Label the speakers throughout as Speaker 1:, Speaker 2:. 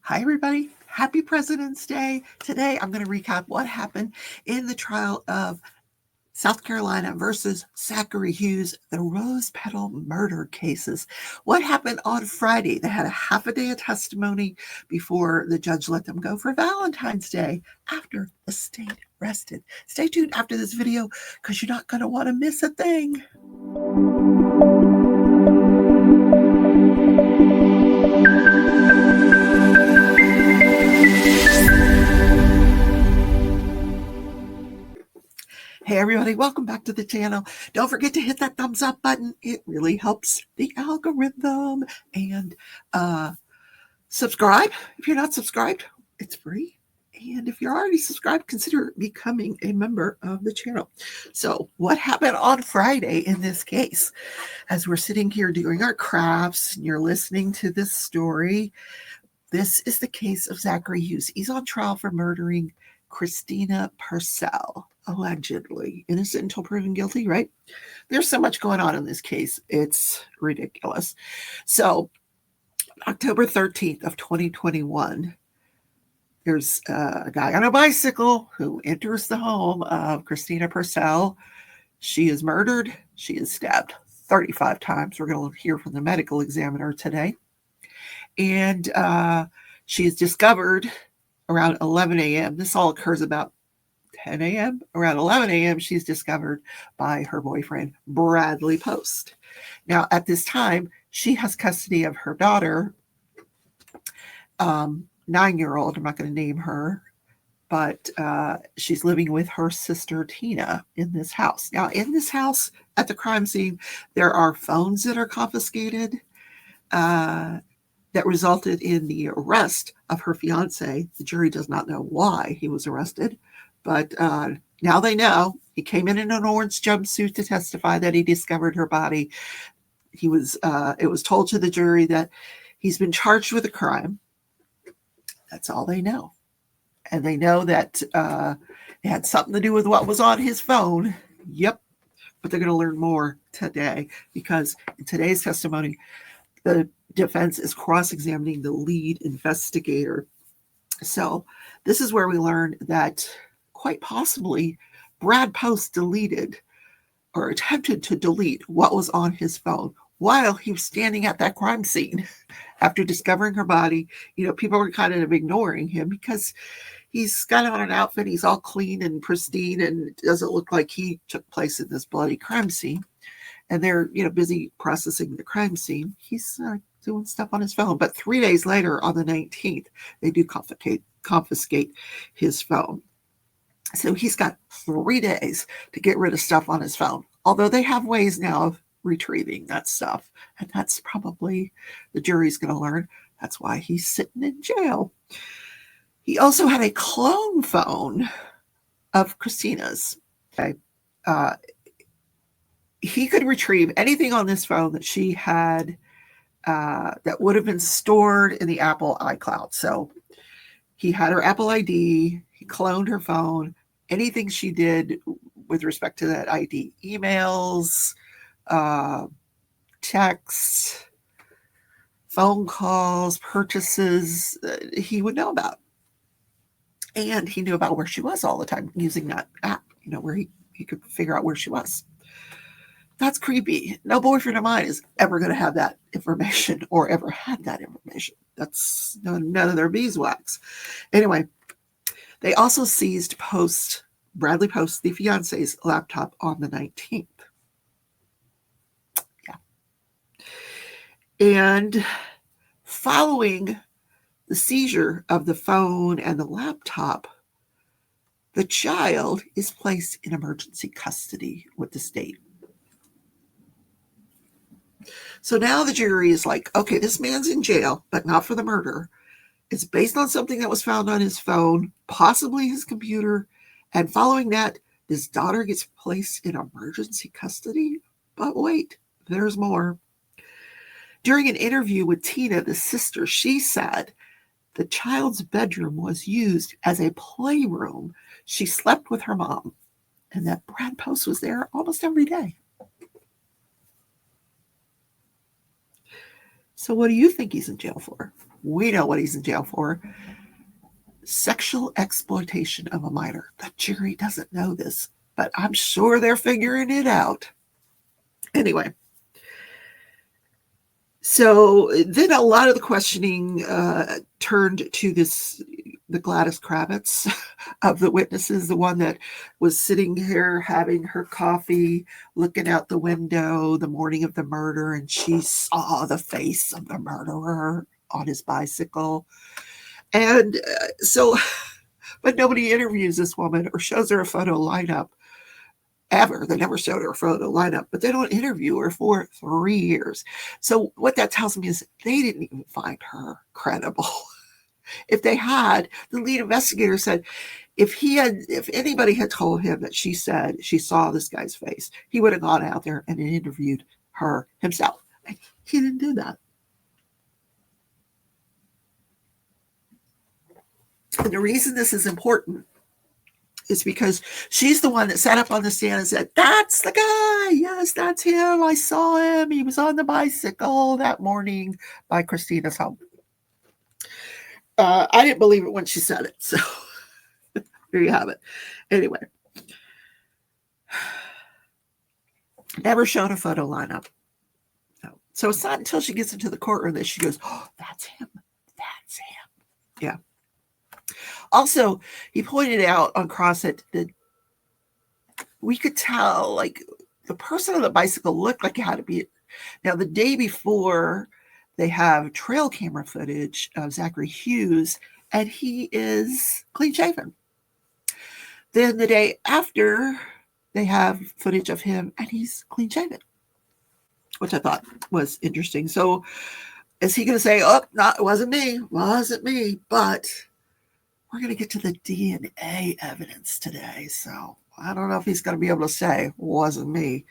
Speaker 1: Hi, everybody. Happy President's Day. Today, I'm going to recap what happened in the trial of South Carolina versus Zachary Hughs, the Rose Petal murder cases. What happened on Friday? They had a half a day of testimony before the judge let them go for Valentine's Day after the state rested. Stay tuned after this video because you're not going to want to miss a thing. Hey everybody, welcome back to the channel. Don't forget to hit that thumbs up button. It really helps the algorithm. And subscribe. If you're not subscribed, it's free. And if you're already subscribed, consider becoming a member of the channel. So what happened on Friday in this case? As we're sitting here doing our crafts and you're listening to this story, this is the case of Zachary Hughs. He's on trial for murdering Christina Parcell, allegedly innocent until proven guilty, right? There's so much going on in this case. It's ridiculous. So October 13th of 2021, there's a guy on a bicycle who enters the home of Christina Parcell. She is murdered. She is stabbed 35 times. We're going to hear from the medical examiner today. And she is discovered around 11 a.m. This all occurs about 10 a.m. Around 11 a.m., she's discovered by her boyfriend, Bradley Post. Now, at this time, she has custody of her daughter, 9-year-old. I'm not going to name her, but she's living with her sister, Tina, in this house. Now, in this house, at the crime scene, there are phones that are confiscated that resulted in the arrest of her fiance. The jury does not know why he was arrested, but now they know. He came in an orange jumpsuit to testify that he discovered her body. It was told to the jury that he's been charged with a crime. That's all they know. And they know that it had something to do with what was on his phone. Yep. But they're going to learn more today because in today's testimony, the defense is cross-examining the lead investigator. So this is where we learn that quite possibly Brad Post deleted or attempted to delete what was on his phone while he was standing at that crime scene after discovering her body. You know, people were kind of ignoring him because he's got on an outfit. He's all clean and pristine, and it doesn't look like he took place in this bloody crime scene. And they're, busy processing the crime scene. He's doing stuff on his phone. But 3 days later, on the 19th, they do confiscate his phone. So he's got 3 days to get rid of stuff on his phone. Although they have ways now of retrieving that stuff. And that's probably, the jury's going to learn, that's why he's sitting in jail. He also had a clone phone of Christina's. Okay. He could retrieve anything on this phone that she had that would have been stored in the Apple iCloud. So he had her Apple ID, he cloned her phone, anything she did with respect to that ID, emails, texts, phone calls, purchases, he would know about. And he knew about where she was all the time using that app, where he could figure out where she was. That's creepy. No boyfriend of mine is ever going to have that information or ever had that information. That's none of their beeswax. Anyway, they also seized Bradley Post, the fiance's laptop on the 19th. Yeah. And following the seizure of the phone and the laptop, the child is placed in emergency custody with the state. So now the jury is like, okay, this man's in jail, but not for the murder. It's based on something that was found on his phone, possibly his computer. And following that, his daughter gets placed in emergency custody. But wait, there's more. During an interview with Tina, the sister, she said the child's bedroom was used as a playroom. She slept with her mom, and that Brad Post was there almost every day. So what do you think he's in jail for? We know what he's in jail for. Sexual exploitation of a minor. The jury doesn't know this, but I'm sure they're figuring it out. Anyway, so then a lot of the questioning turned to the Gladys Kravitz of the witnesses, the one that was sitting here having her coffee, looking out the window the morning of the murder, and she saw the face of the murderer on his bicycle. And but nobody interviews this woman or shows her a photo lineup ever. They never showed her a photo lineup, but they don't interview her for 3 years. So what that tells me is they didn't even find her credible. If they had, the lead investigator said, if anybody had told him that she said she saw this guy's face, he would have gone out there and interviewed her himself. And he didn't do that. And the reason this is important is because she's the one that sat up on the stand and said, that's the guy. Yes, that's him. I saw him. He was on the bicycle that morning by Christina's home. I didn't believe it when she said it. So there you have it. Anyway. Never showed a photo lineup. No. So it's not until she gets into the courtroom that she goes, oh, that's him. That's him. Yeah. Also, he pointed out on cross that we could tell, like, the person on the bicycle looked like it had to be. Now, the day before, they have trail camera footage of Zachary Hughs, and he is clean shaven. Then the day after, they have footage of him, and he's clean shaven, which I thought was interesting. So, is he going to say, oh, no, it wasn't me, but we're going to get to the DNA evidence today. So I don't know if he's going to be able to say, wasn't me.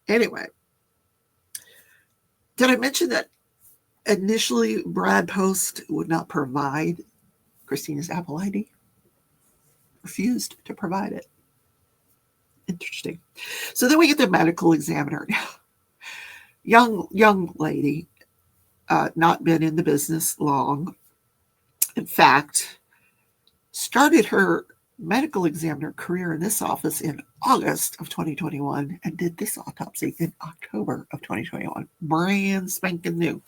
Speaker 1: Anyway, did I mention that initially Brad Post would not provide Christina's Apple ID? Refused to provide it. Interesting. So then we get the medical examiner. Young lady, not been in the business long. In fact, started her medical examiner career in this office in August of 2021 and did this autopsy in October of 2021. Brand spanking new.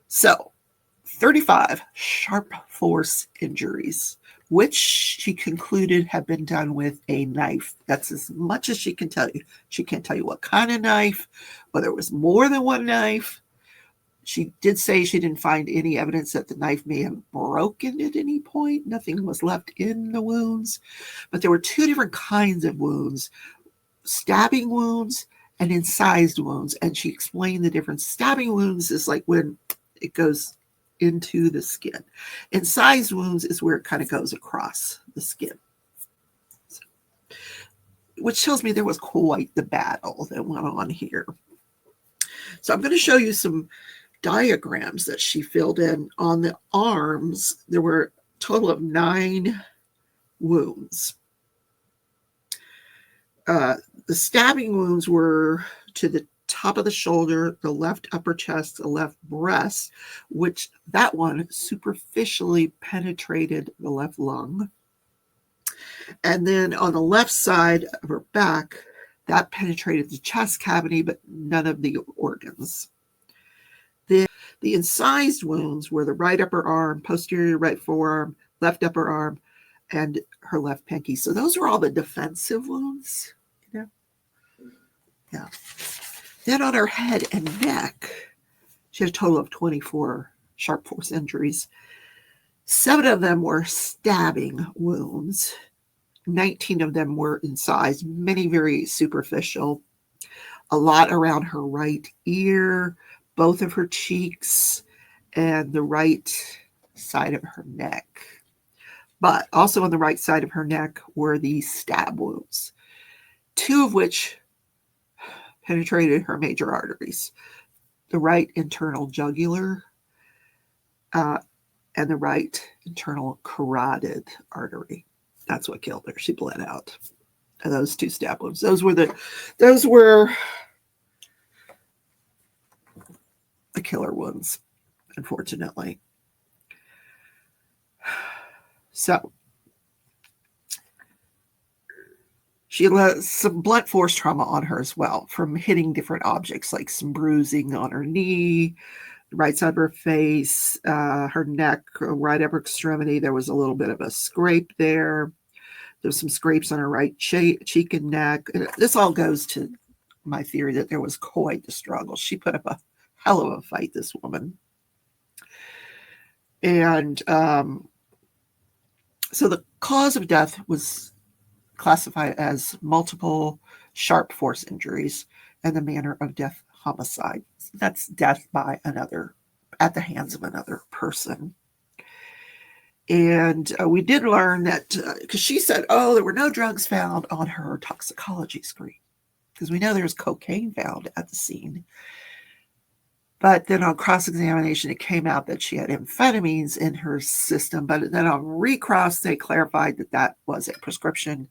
Speaker 1: So 35 sharp force injuries, which she concluded have been done with a knife. That's as much as she can tell you. She can't tell you what kind of knife, whether it was more than one knife. She did say she didn't find any evidence that the knife may have broken at any point. Nothing was left in the wounds. But there were two different kinds of wounds, stabbing wounds and incised wounds. And she explained the difference. Stabbing wounds is like when it goes into the skin. Incised wounds is where it kind of goes across the skin. So, which tells me there was quite the battle that went on here. So I'm going to show you some diagrams that she filled in. On the arms, there were a total of 9 wounds. The stabbing wounds were to the top of the shoulder, the left upper chest, the left breast, which that one superficially penetrated the left lung. And then on the left side of her back, that penetrated the chest cavity, but none of the organs. The incised wounds were the right upper arm, posterior right forearm, left upper arm, and her left pinky. So those were all the defensive wounds. You know? Yeah. Then on her head and neck, she had a total of 24 sharp force injuries. 7 of them were stabbing wounds. 19 of them were incised, many very superficial. A lot around her right ear, both of her cheeks, and the right side of her neck. But also on the right side of her neck were these stab wounds, 2 of which penetrated her major arteries, the right internal jugular and the right internal carotid artery. That's what killed her. She bled out. And those 2 stab wounds. Those were the killer wounds. unfortunately. So she had some blunt force trauma on her as well from hitting different objects, like some bruising on her knee, right side of her face, her neck, right upper extremity. There was a little bit of a scrape there. There's some scrapes on her right cheek and neck. This all goes to my theory that there was quite the struggle. She put up a hell of a fight, this woman. And so the cause of death was classified as multiple sharp force injuries and the manner of death homicide. That's death by another, at the hands of another person. And we did learn that, because she said, oh, there were no drugs found on her toxicology screen, because we know there's cocaine found at the scene. But then on cross-examination, it came out that she had amphetamines in her system. But then on recross, they clarified that that was a prescription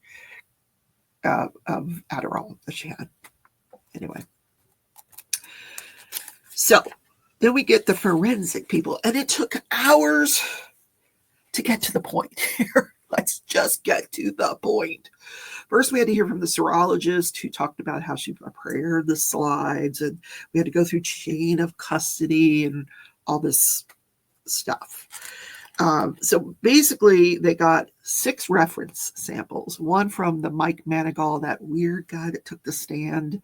Speaker 1: of Adderall that she had. Anyway. So then we get the forensic people. And it took hours to get to the point here. Let's just get to the point. First, we had to hear from the serologist who talked about how she prepared the slides, and we had to go through chain of custody and all this stuff. So basically, they got 6 reference samples. One from the Mike Manigal, that weird guy that took the stand,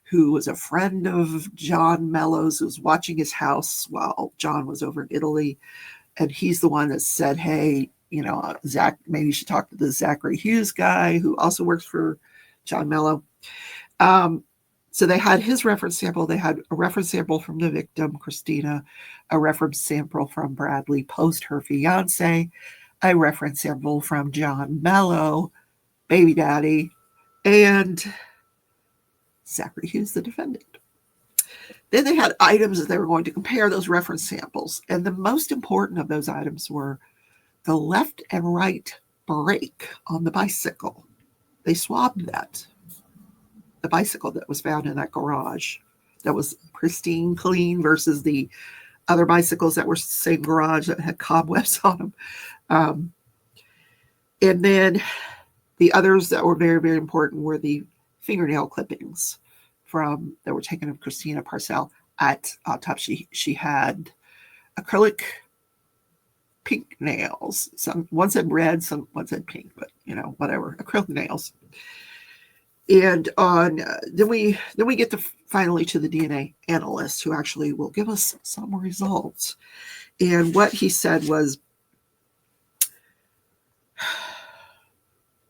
Speaker 1: who was a friend of John Mellows, who was watching his house while John was over in Italy. And he's the one that said, hey, you know, Zach, maybe you should talk to the Zachary Hughs guy who also works for John Mello. So they had his reference sample. They had a reference sample from the victim, Christina, a reference sample from Bradley Post, her fiance, a reference sample from John Mello, baby daddy, and Zachary Hughs, the defendant. Then they had items that they were going to compare those reference samples. And the most important of those items were the left and right brake on the bicycle. They swabbed that. The bicycle that was found in that garage that was pristine, clean versus the other bicycles that were the same garage that had cobwebs on them. And then the others that were very, very important were the fingernail clippings that were taken of Christina Parcell at autopsy. She had acrylic pink nails. One said red, one said pink, but you know, whatever, acrylic nails. And then we get finally to the DNA analyst, who actually will give us some results. And what he said was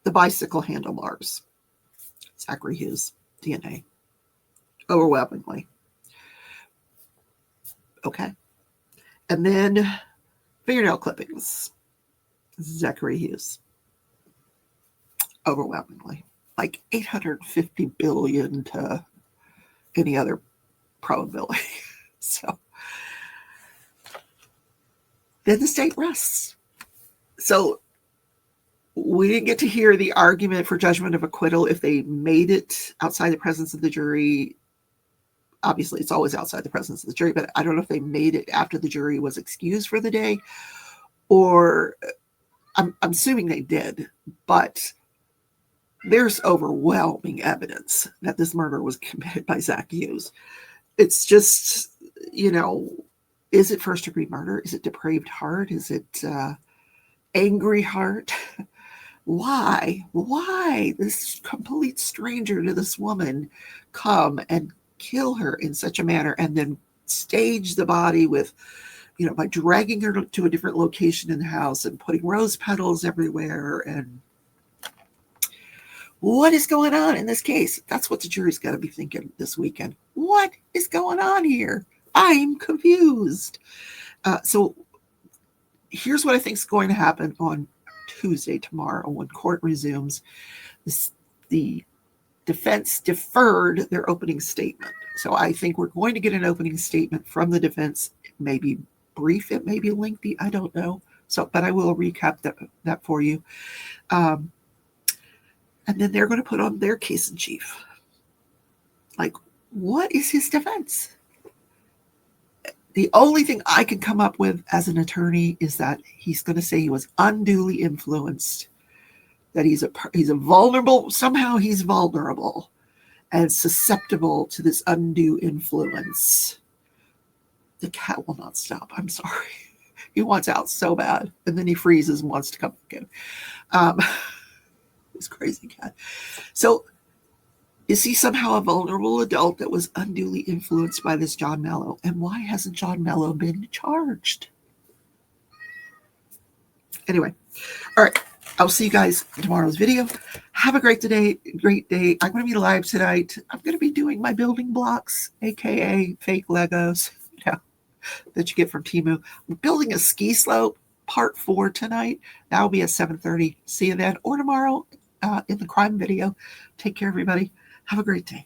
Speaker 1: the bicycle handlebars, Zachary Hughs DNA, overwhelmingly. Okay. And then fingernail clippings, Zachary Hughs, overwhelmingly, like 850 billion to any other probability. So then the state rests. So we didn't get to hear the argument for judgment of acquittal if they made it outside the presence of the jury. Obviously, it's always outside the presence of the jury, but I don't know if they made it after the jury was excused for the day, or I'm assuming they did, but there's overwhelming evidence that this murder was committed by Zach Hughs. It's just, you know, is it first-degree murder? Is it depraved heart? Is it angry heart? Why this complete stranger to this woman come and kill her in such a manner and then stage the body with, you know, by dragging her to a different location in the house and putting rose petals everywhere? And what is going on in this case? That's what the jury's got to be thinking this weekend. What is going on here? I'm confused. So here's what I think is going to happen on Tuesday, tomorrow, when court resumes. The defense deferred their opening statement. So I think we're going to get an opening statement from the defense. It may be brief, it may be lengthy, I don't know. So, but I will recap that for you. And then they're going to put on their case in chief. Like, what is his defense? The only thing I can come up with as an attorney is that he's going to say he was unduly influenced, that he's a vulnerable, somehow he's vulnerable and susceptible to this undue influence. The cat will not stop. I'm sorry. He wants out so bad, and then he freezes and wants to come again. This crazy cat. So is he somehow a vulnerable adult that was unduly influenced by this John Mello? And why hasn't John Mello been charged? Anyway, all right. I'll see you guys in tomorrow's video. Have a great day. I'm going to be live tonight. I'm going to be doing my building blocks, aka fake Legos, that you get from Temu. I'm building a ski slope, part 4 tonight. That will be at 7:30. See you then, or tomorrow in the crime video. Take care, everybody. Have a great day.